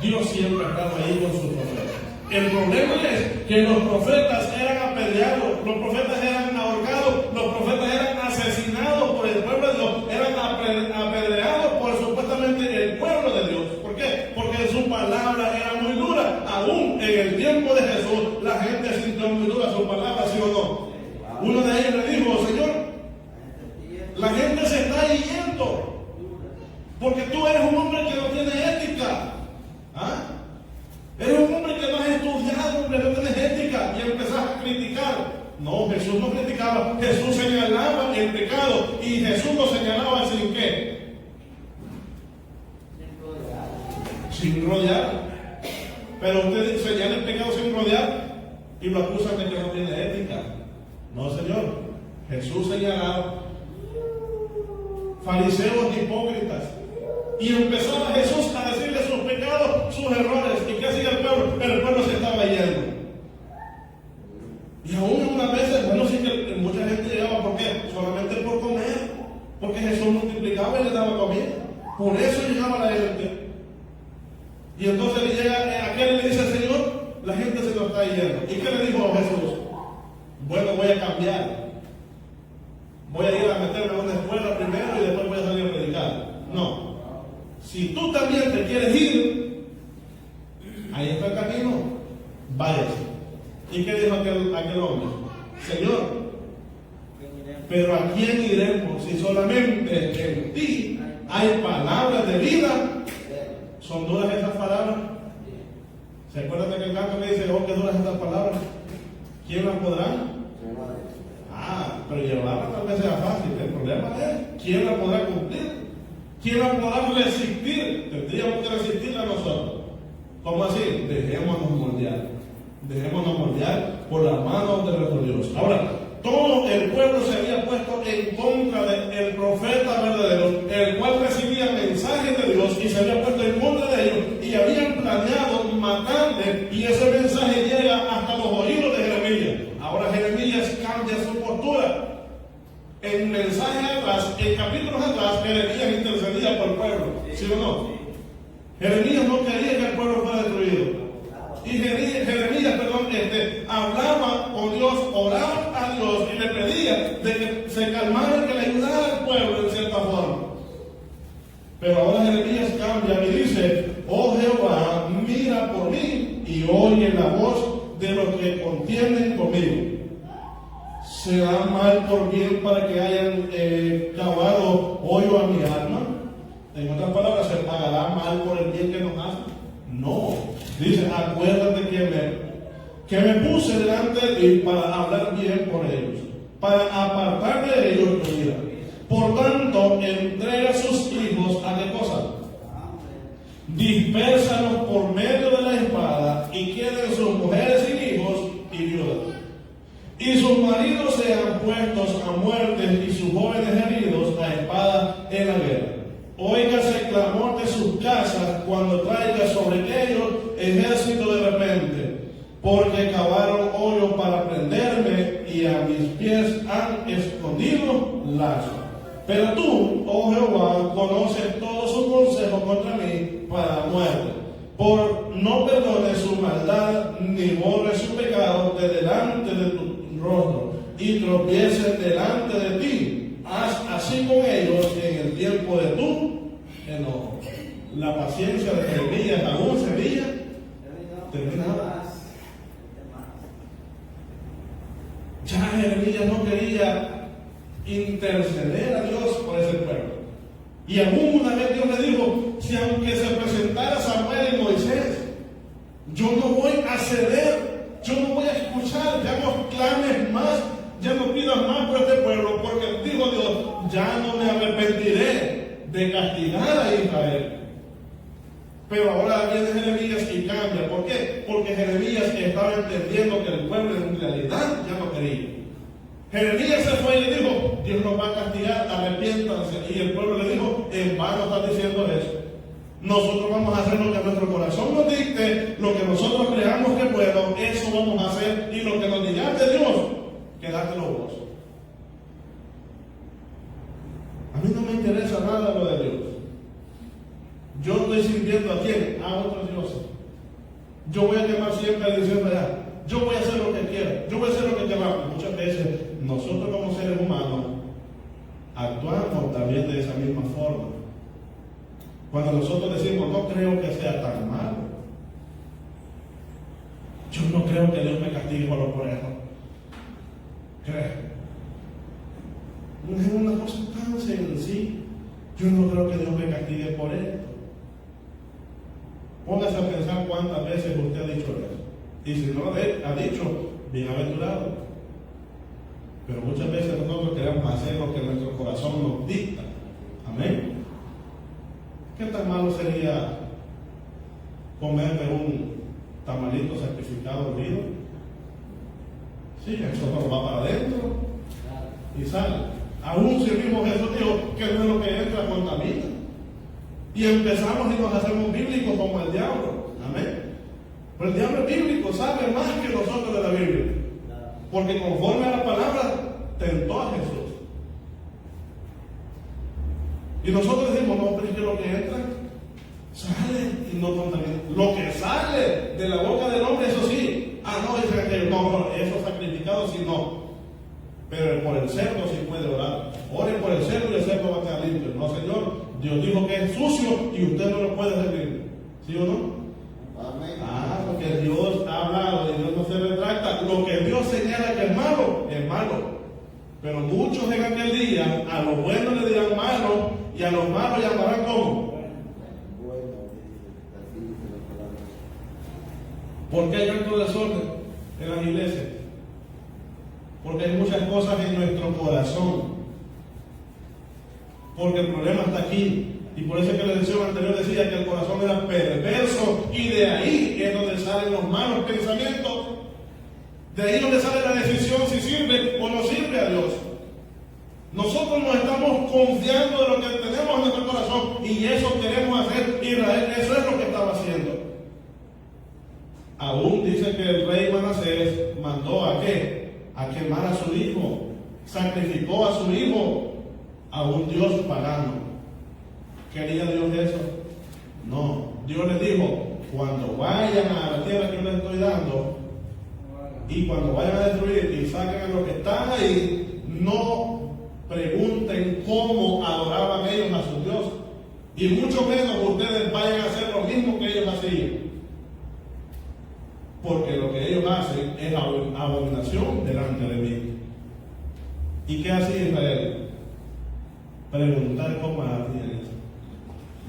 Dios siempre ha estado ahí con sus profetas. El problema es que los profetas eran apedreados, los profetas eran ahorcados, los profetas eran asesinados por el pueblo de Dios, eran apedreados por supuestamente el pueblo de Dios. ¿Por qué? Porque su palabra era muy dura. Aún en el tiempo de Jesús, la gente sintió muy dura su palabra, ¿sí o no? Uno de ellos le dijo: Señor, la gente se está yendo porque tú eres un hombre que no tiene ética. ¿Ah? Eres un hombre que no has estudiado, hombre, no tienes ética, y empezás a criticar. No, Jesús no criticaba, Jesús señalaba el pecado, y Jesús lo señalaba sin qué. Sin rodear. Pero usted señala el pecado sin rodear y lo acusan de que no tiene ética. No, Señor. Jesús señalaba fariseos hipócritas. Y empezaba Jesús a decirle sus pecados, sus errores. ¿Y qué hacía el pueblo? Pero el pueblo se estaba yendo. Y aún unas veces, bueno, sí que mucha gente llegaba, ¿por qué? Solamente por comer. Porque Jesús multiplicaba y le daba comida. Por eso llegaba la gente. Y entonces le llega aquel y le dice: Señor, la gente se nos está yendo. ¿Y qué le dijo Jesús? Bueno, voy a cambiar. Voy a ir a meterme a una escuela primero y después voy a salir a predicar. No. Si tú también te quieres ir, ahí está el camino, váyase. ¿Y qué dijo aquel hombre? Señor, pero ¿a quién iremos si solamente en ti hay palabras de vida? ¿Son duras esas palabras? ¿Se acuerdan de aquel canto que dice: oh, qué duras estas palabras? ¿Quién las podrá? Pero llevarlas tal vez sea fácil. El problema es: ¿quién las podrá cumplir? ¿Quién la podrá resistir? Tendríamos que resistirla nosotros. ¿Cómo así? Dejémonos moldear. Dejémonos moldear por las manos de nuestro Dios. Ahora, todo el pueblo se había puesto en contra del profeta verdadero, el cual recibía mensajes de Dios y se había puesto en contra de ellos y habían planeado matarle, y ese mensaje llega hasta los oídos de Jeremías. Ahora Jeremías cambia su postura. En mensajes atrás, en capítulos atrás, Jeremías intercedía por el pueblo, ¿sí o no? Jeremías no quería que el pueblo fuera destruido. Y Jeremías, hablaba con Dios, oraba a Dios y le pedía de que se calmara, que le ayudara al pueblo en cierta forma. Pero ahora Jeremías cambia y dice: oh Jehová, mira por mí y oye la voz de los que contienden conmigo. ¿Será mal por bien para que hayan cavado hoyo a mi alma? En otras palabras, ¿se pagará mal por el bien que nos hacen? No. Dice: acuérdate que me puse delante de ti para hablar bien por ellos, para apartar de ellos tu vida. Por tanto, entrega a sus hijos a qué cosa. Dispérsalos por medio de la espada y queden sus mujeres sin hijos y viudas. Y sus maridos sean puestos a muerte y sus jóvenes heridos a espada en la guerra. Óigase el clamor de sus casas cuando traiga sobre ellos ejército de repente, porque cavaron hoyo para prenderme y a mis pies han escondido lazo. Pero tú, oh Jehová, conoces todo su consejo contra mí para muerte. Por no perdones su maldad ni borres su pecado de delante de tu rostro y tropiecen delante de ti. Haz así con ellos en el tiempo de tu enojo. La paciencia de Jeremías aún se veía terminada. Ya Jeremías no quería interceder a Dios por ese pueblo. Y aún una vez Dios le dijo: si aunque se presentara Samuel y Moisés, yo no voy a ceder, yo no voy a escuchar, ya no clames más, ya no pidas más por este pueblo, porque dijo Dios: ya no me arrepentiré de castigar a Israel. Pero ahora viene Jeremías y cambia. ¿Por qué? Porque Jeremías estaba entendiendo que el pueblo en realidad ya no quería. Jeremías se fue y le dijo: Dios nos va a castigar, arrepiéntanse. Y el pueblo le dijo: en vano estás diciendo eso. Nosotros vamos a hacer lo que nuestro corazón nos dicte, lo que nosotros creamos que puedo, eso vamos a hacer. Y lo que nos digas de Dios, quédatelo vos. A mí no me interesa nada lo de Dios. Yo estoy sirviendo a quién, a otros dioses. Yo voy a quemar siempre diciendo allá: yo voy a hacer lo que quiera, yo voy a hacer lo que queramos. Muchas veces nosotros como seres humanos actuamos también de esa misma forma. Cuando nosotros decimos: no creo que sea tan malo, yo no creo que Dios me castigue por eso. ¿Crees? Es una cosa tan sencilla. Yo no creo que Dios me castigue por esto. Póngase a pensar cuántas veces usted ha dicho eso. Y si no lo ha dicho, bienaventurado. Pero muchas veces nosotros queremos hacer lo que nuestro corazón nos dicta. Amén. ¿Qué tan malo sería comerme un tamalito sacrificado hervido? Sí, eso no va para adentro y sale. Aún si el mismo Jesús dijo que no es lo que entra contamina. Y empezamos y nos hacemos bíblicos como el diablo. Amén. Pero el diablo es bíblico, sabe más que nosotros de la Biblia. Porque conforme a la palabra, tentó a Jesús. Y nosotros decimos: no, pero es que lo que entra sale y no contamina. Lo que sale de la boca del hombre, eso sí. No, dice que no, eso sacrificado sí no. Pero por el cerdo sí puede orar. Ore por el cerdo y el cerdo va a quedar limpio. No, Señor, Dios dijo que es sucio y usted no lo puede servir. ¿Sí o no? Amén. Porque Dios ha hablado y Dios no se retracta. Lo que Dios señala que es malo. Pero muchos en aquel día a los buenos le dirán malo y a los malos llamarán como. ¿Por qué hay tanto desorden en las iglesias? Porque hay muchas cosas en nuestro corazón. Porque el problema está aquí. Y por eso es que la lección anterior decía que el corazón era perverso y de ahí es donde salen los malos pensamientos. De ahí es donde sale la decisión si sirve o no sirve a Dios. Nosotros nos estamos confiando de lo que tenemos en nuestro corazón y eso queremos hacer. Israel, eso es lo que estaba haciendo. Aún dice que el rey Manasés mandó a qué? A quemar a su hijo. Sacrificó a su hijo a un Dios pagano. ¿Quería Dios eso? No. Dios les dijo, cuando vayan a la tierra que yo les estoy dando y cuando vayan a destruir y saquen a los que están ahí, no pregunten cómo adoraban ellos a su Dios. Y mucho menos ustedes vayan a hacer lo mismo que ellos hacían. Porque lo que ellos hacen es abominación delante de mí. ¿Y qué hacía Israel? Preguntar cómo hacían eso.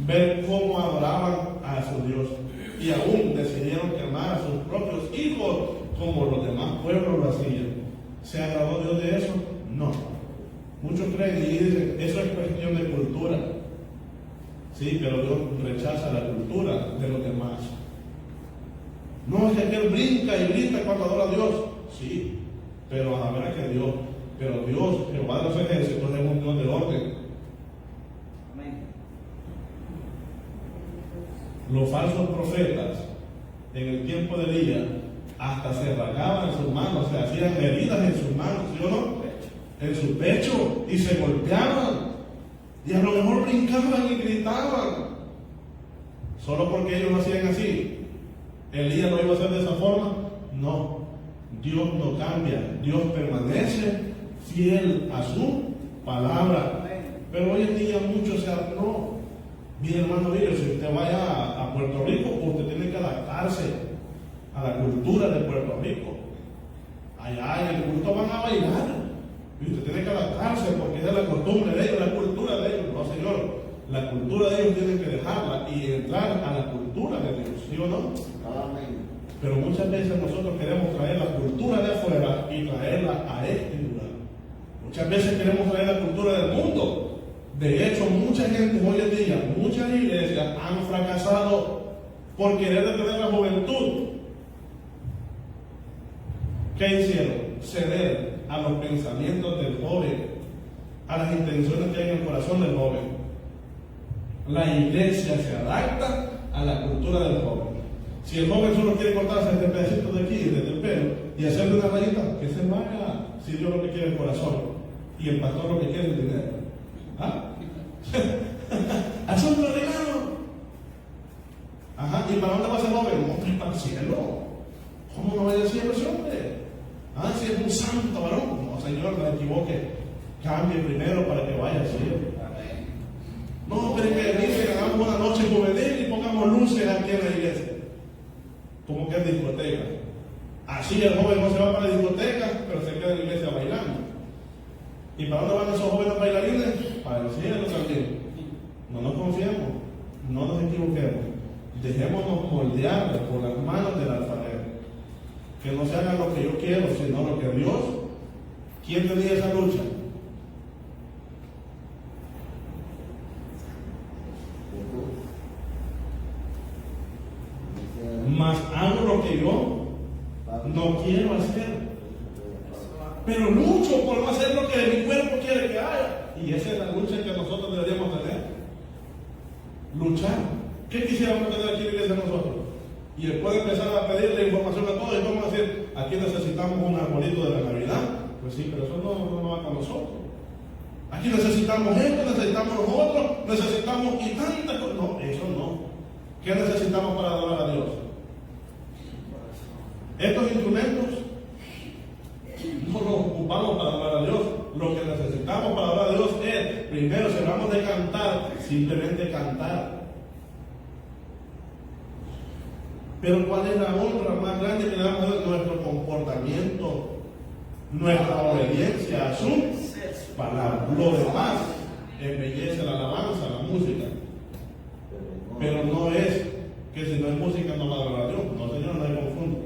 Ver cómo adoraban a su Dios. Y aún decidieron quemar a sus propios hijos como los demás pueblos lo hacían. ¿Se agradó Dios de eso? No. Muchos creen y dicen, eso es cuestión de cultura. Sí, pero Dios rechaza la cultura de los demás. No, es que aquel brinca y grita cuando adora a Dios. Sí, pero a ver que Dios, pero Dios, Jehová de los ejércitos, es un Dios de orden. Amén. Los falsos profetas en el tiempo de Elías hasta se rasgaban sus manos, se hacían heridas en sus manos, ¿sí o no? En su pecho y se golpeaban y a lo mejor brincaban y gritaban solo porque ellos lo hacían así. ¿Elías lo iba a hacer de esa forma? No. Dios no cambia. Dios permanece fiel a su palabra. Pero hoy en día muchos se no. Mi hermano, mire, si usted vaya a Puerto Rico, usted tiene que adaptarse a la cultura de Puerto Rico. Allá en el culto van a bailar. Y usted tiene que adaptarse porque es la costumbre de ellos, la cultura de ellos. No, señor. La cultura de ellos tienen que dejarla y entrar a la cultura de Dios, ¿sí o no? Amén. Pero muchas veces nosotros queremos traer la cultura de afuera y traerla a este lugar. Muchas veces queremos traer la cultura del mundo. De hecho, mucha gente hoy en día, muchas iglesias han fracasado por querer detener la juventud. ¿Qué hicieron? Ceder a los pensamientos del joven, a las intenciones que hay en el corazón del joven. La iglesia se adapta a la cultura del joven. Si el joven solo quiere cortarse este pedacito de aquí, desde el pelo, y hacerle una rayita, que se vaya, si Dios lo que quiere es el corazón, y el pastor lo que quiere es el dinero. ¿Ah? ¡Asunto regalo! Ajá, ¿y para dónde va ese joven? Hombre, para el cielo. ¿Cómo no va al cielo ese hombre? Ah, si es un santo varón. No, señor, no se equivoque. Cambie primero para que vaya al cielo. No, pero que dice que hagamos una noche juvenil y pongamos luces aquí en la iglesia. Como que es discoteca. Así el joven no se va para la discoteca, pero se queda en la iglesia bailando. ¿Y para dónde van esos jóvenes bailarines? Para el cielo también. No nos confiemos, no nos equivoquemos. Dejémonos moldear por las manos del alfarero. Que no se haga lo que yo quiero, sino lo que Dios. ¿Quién tenía esa lucha? Mas hago lo que yo no quiero hacer. Pero lucho por no hacer lo que mi cuerpo quiere que haga. Y esa es la lucha que nosotros deberíamos tener. Luchar. ¿Qué quisiéramos tener aquí en la iglesia nosotros? Y después empezar a pedirle información a todos y vamos a decir, aquí necesitamos un arbolito de la Navidad. Pues sí, pero eso no va con nosotros. Aquí necesitamos esto, necesitamos los otros, necesitamos y tantas cosas. No, eso no. ¿Qué necesitamos para adorar a Dios? Estos instrumentos no los ocupamos para adorar a Dios. Lo que necesitamos para adorar a Dios es, primero, si hablamos de cantar, simplemente cantar. Pero ¿cuál es la honra más grande que le damos a Dios? Nuestro comportamiento, nuestra obediencia a su palabra. Lo demás embellece la alabanza, la música. Pero no es que si no hay música no va a adorar a Dios. No, señor, no hay confundo.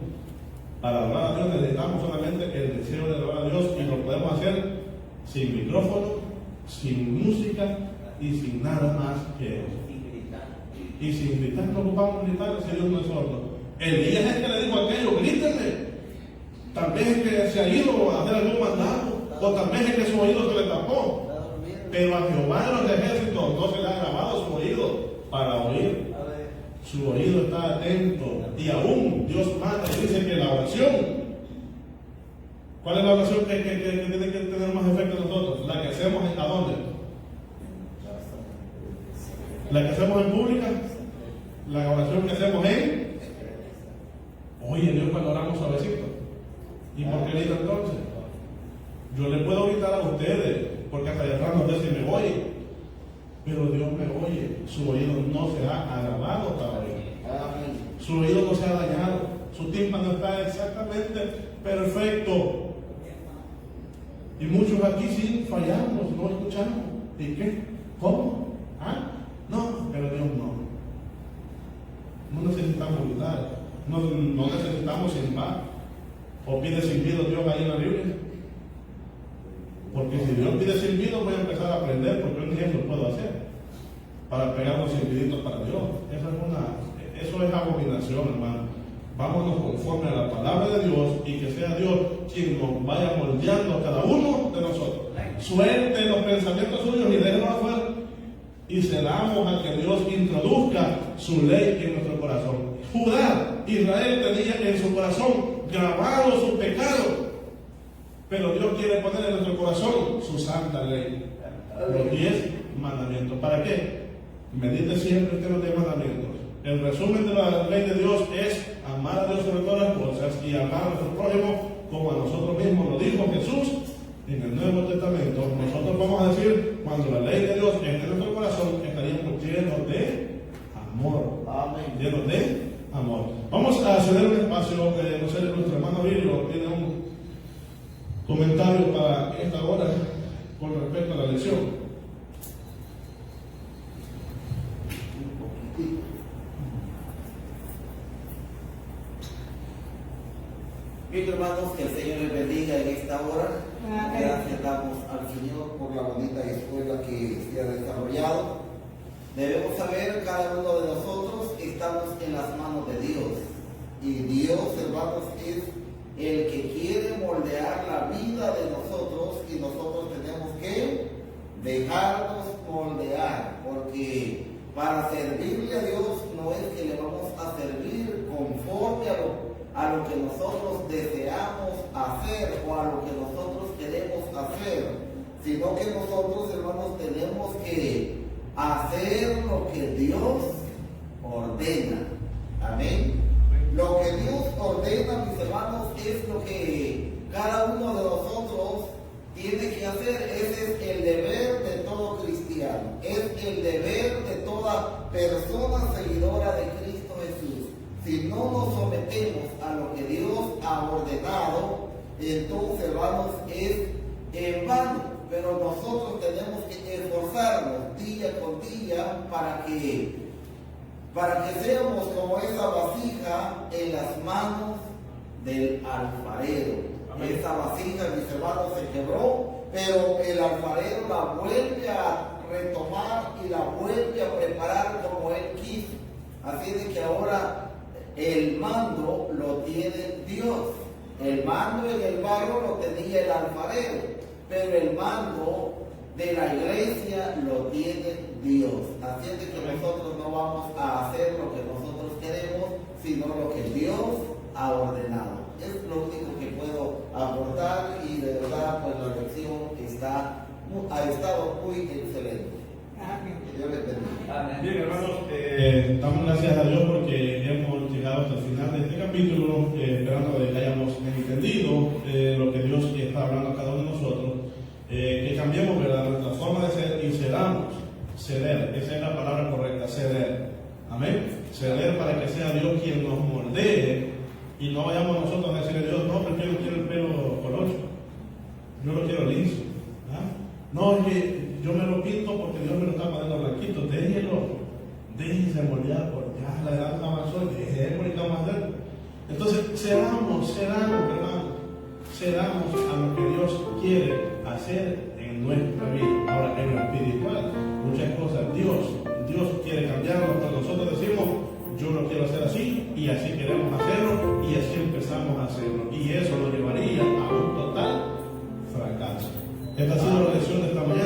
Para adorar a Dios necesitamos solamente el deseo de adorar a Dios y lo podemos hacer sin micrófono, sin música y sin nada más que eso. Y sin gritar, no ocupamos gritar si Dios no es sordo. Elías es el que le dijo aquello, grítenle. Tal vez es que se ha ido a hacer algún mandato, o tal vez es que su oído se le tapó. Pero a Jehová de los ejércitos no se le ha grabado su oído para oír. Su oído está atento. Y aún Dios manda y dice que la oración, ¿cuál es la oración que tiene que tener más efecto en nosotros? La que hacemos ¿a dónde? La que hacemos en pública, la oración que hacemos en. Oye, Dios, cuando oramos suavecito. ¿Y por qué grita entonces? Yo le puedo gritar a ustedes, porque hasta allá atrás no sé si me oye. Pero Dios me oye. Su oído no se ha agravado para oír. Su oído no se ha dañado. Su tímpano está exactamente perfecto. Y muchos aquí sí fallamos, no escuchamos. ¿Y qué? ¿Cómo? ¿Ah? No, pero Dios no. No necesitamos gritar. No necesitamos silbar. ¿O pide silbido Dios ahí en la Biblia? Porque si Dios pide silbido, voy a empezar a aprender, porque yo ni eso puedo hacer. Para pegar los silbiditos para Dios. Eso es abominación, hermano. Vámonos conforme a la palabra de Dios y que sea Dios quien nos vaya moldeando a cada uno de nosotros. Suelte los pensamientos suyos y déjenos afuera. Y cedamos a que Dios introduzca su ley en nuestro corazón. Judá, Israel tenía en su corazón grabado su pecado. Pero Dios quiere poner en nuestro corazón su santa ley. Los 10 mandamientos. ¿Para qué? Medite siempre usted los 10 mandamientos. El resumen de la ley de Dios es amar a Dios sobre todas las cosas y amar a nuestro prójimo como a nosotros mismos. Lo dijo Jesús en el Nuevo Testamento. Nosotros vamos a decir, cuando la ley de Dios esté en nuestro corazón, estaríamos llenos de amor. Amén. Llenos de amor. Vamos a ceder un espacio. No sé, nuestro hermano Virgo tiene un comentario para esta hora con respecto a la lección. Bien, hermanos, que el Señor les bendiga en esta hora. Gracias damos al Señor por la bonita escuela que se ha desarrollado. Debemos saber, cada uno de nosotros estamos en las manos de Dios. Y Dios, hermanos, es el que quiere moldear la vida de nosotros y nosotros tenemos que dejarnos moldear, porque para servirle a Dios no es que le vamos a servir conforme a lo que nosotros deseamos hacer o a lo que nosotros queremos hacer, sino que nosotros, hermanos, tenemos que hacer lo que Dios ordena. Amén. Lo que Dios ordena, mis hermanos, es lo que cada uno de nosotros tiene que hacer. Ese es el deber de todo cristiano, es el deber de toda persona seguidora de Cristo Jesús. Si no nos sometemos a lo que Dios ha ordenado, entonces, hermanos, es en vano. Pero nosotros tenemos que esforzarnos día con día para que seamos como esa vasija en las manos del alfarero. Amén. Esa vasija, mis hermanos, se quebró, pero el alfarero la vuelve a retomar y la vuelve a preparar como él quiso. Así de que ahora el mando lo tiene Dios. El mando en el barro lo tenía el alfarero, pero el mando de la iglesia lo tiene Dios. Así es de que nosotros no vamos a hacer lo que nosotros queremos, sino lo que Dios ha ordenado. Es lo único que puedo aportar y de verdad pues la lección ha estado muy excelente. Que Dios les bendiga. Bien, hermanos, damos gracias a Dios porque hemos llegado hasta el final de este capítulo, esperando de que hayamos entendido lo que Dios está hablando a cada uno de nosotros, que cambiemos, ¿verdad?, nuestra forma de ser y ceder, esa es la palabra correcta, ceder. Amén. Ceder para que sea Dios quien nos moldee y no vayamos nosotros a decirle a Dios, no, pero yo no quiero el pelo colocho, yo lo quiero liso. ¿Ah? No, es que yo me lo pinto porque Dios me lo está poniendo blanquito. Déjense moldear, porque ya la edad avanzó y dejemos más de él. Entonces, cedamos, hermano. Cedamos a lo que Dios quiere hacer en nuestra vida. Ahora, en lo espiritual, muchas cosas Esta ha sido la lección de esta mañana.